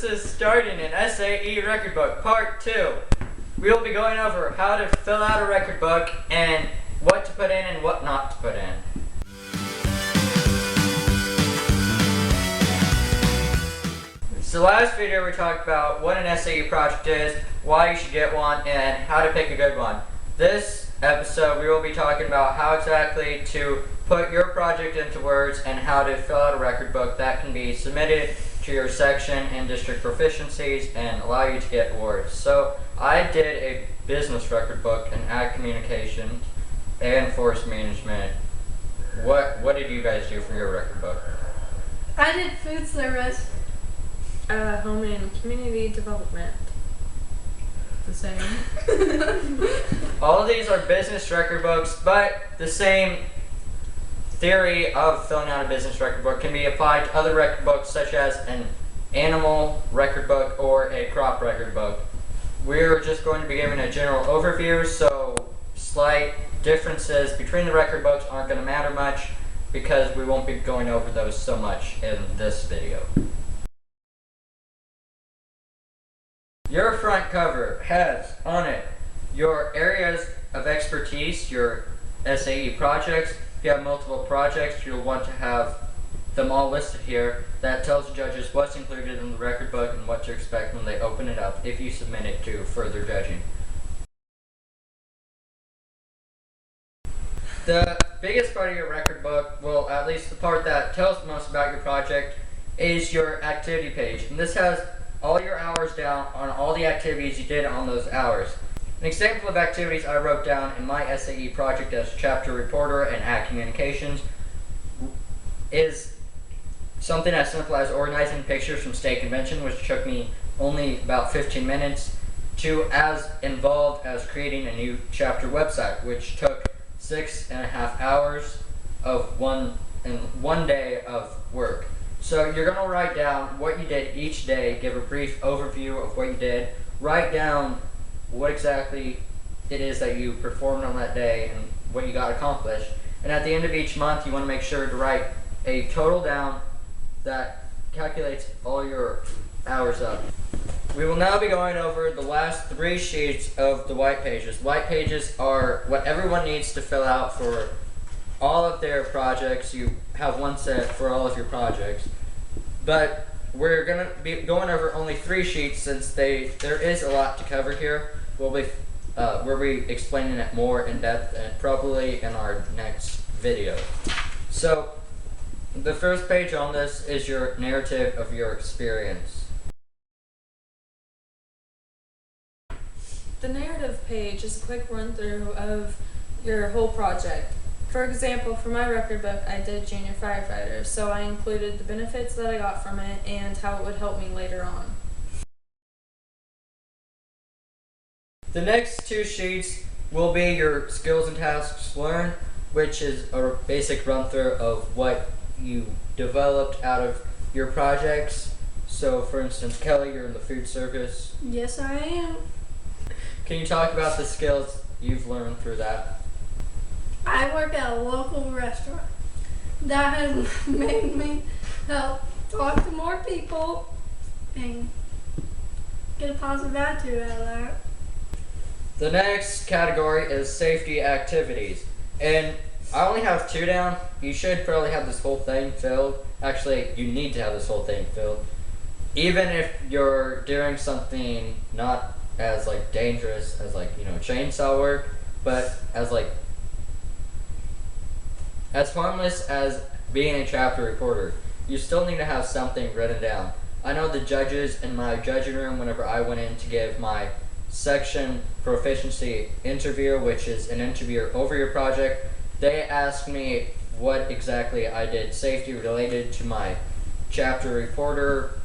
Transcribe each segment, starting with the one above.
this is starting an SAE record book, part 2. We will be going over how to fill out a record book and what to put in and what not to put in. So last video we talked about what an SAE project is, why you should get one, and how to pick a good one. This episode we will be talking about how exactly to put your project into words and how to fill out a record book that can be submitted to your section and district proficiencies and allow you to get awards. So I did a business record book in ag communication and forest management. What did you guys do for your record book? I did food service. Home and community development. The same. All of these are business record books, but the same theory of filling out a business record book can be applied to other record books, such as an animal record book or a crop record book. We're just going to be giving a general overview, so slight differences between the record books aren't going to matter much because we won't be going over those so much in this video. Your front cover has on it your areas of expertise, your SAE projects. If you have multiple projects, you'll want to have them all listed here. That tells the judges what's included in the record book and what to expect when they open it up if you submit it to further judging. The biggest part of your record book, well, at least the part that tells most about your project, is your activity page. And this has all your hours down on all the activities you did on those hours. An example of activities I wrote down in my SAE project as chapter reporter and ag communications is something as simple as organizing pictures from state convention, which took me only about 15 minutes, to as involved as creating a new chapter website, which took 6.5 hours of one day of work. So you're going to write down what you did each day, give a brief overview of what you did, write down what exactly it is that you performed on that day and what you got accomplished. And at the end of each month, you want to make sure to write a total down that calculates all your hours up. We will now be going over the last 3 sheets of the white pages. White pages are what everyone needs to fill out for all of their projects. You have one set for all of your projects, but we're going to be going over only 3 sheets since there is a lot to cover here. We'll be explaining it more in depth and probably in our next video. So the first page on this is your narrative of your experience. The narrative page is a quick run through of your whole project. For example, for my record book, I did junior firefighter, so I included the benefits that I got from it and how it would help me later on. The next 2 sheets will be your skills and tasks learned, which is a basic run through of what you developed out of your projects. So for instance, Kelly, you're in the food service. Yes, I am. Can you talk about the skills you've learned through that? I work at a local restaurant. That has made me help talk to more people and get a positive attitude out of that. The next category is safety activities. And I only have 2 down. You should probably have this whole thing filled. Actually, you need to have this whole thing filled. Even if you're doing something not as dangerous as chainsaw work, but as harmless as being a chapter reporter, you still need to have something written down. I know the judges in my judging room, whenever I went in to give my section proficiency interview, which is an interview over your project, they asked me what exactly I did safety related to my chapter reporter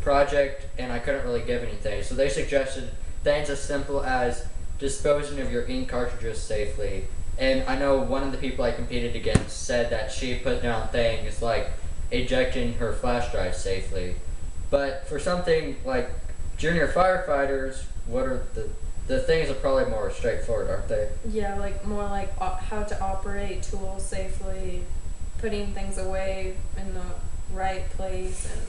project, and I couldn't really give anything. So they suggested things as simple as disposing of your ink cartridges safely. And I know one of the people I competed against said that she put down things like ejecting her flash drive safely. But for something like junior firefighters, what are the things are probably more straightforward, aren't they? Yeah, more like how to operate tools safely, putting things away in the right place, and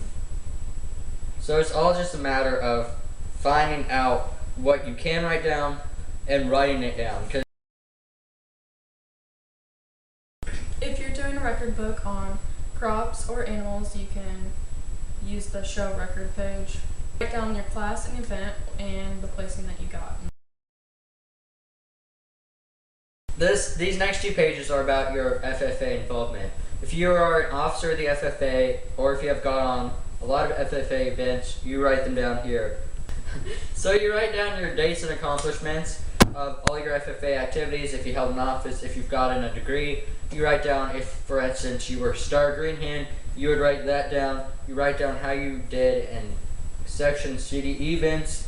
So it's all just a matter of finding out what you can write down and writing it down. 'Cause If you're doing a record book on crops or animals, you can use the show record page. Write down your class and event and the placing that you got. These next two pages are about your FFA involvement. If you are an officer of the FFA, or if you have gone on a lot of FFA events, you write them down here. So you write down your dates and accomplishments of all your FFA activities. If you held an office, if you've gotten a degree, you write down, if for instance you were Star Green Hand, you would write that down. You write down how you did in section city events,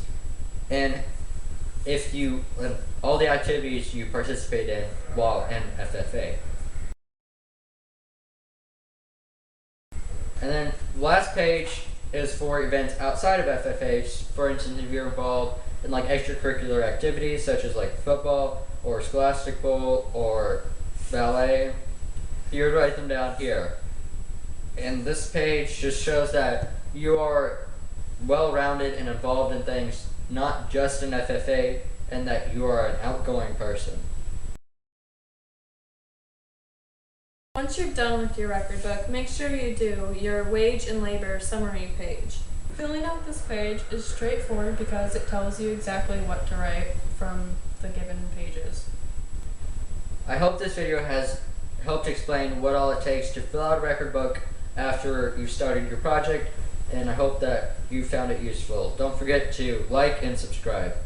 and if you all the activities you participate in while in FFA. And then the last page is for events outside of FFA. For instance, if you're involved in like extracurricular activities such as like football or scholastic bowl or ballet, you would write them down here. And this page just shows that you are well-rounded and involved in things, not just in FFA, and that you are an outgoing person. Once you're done with your record book, make sure you do your wage and labor summary page. Filling out this page is straightforward because it tells you exactly what to write from the given pages. I hope this video has helped explain what all it takes to fill out a record book after you've started your project, and I hope that you found it useful. Don't forget to like and subscribe.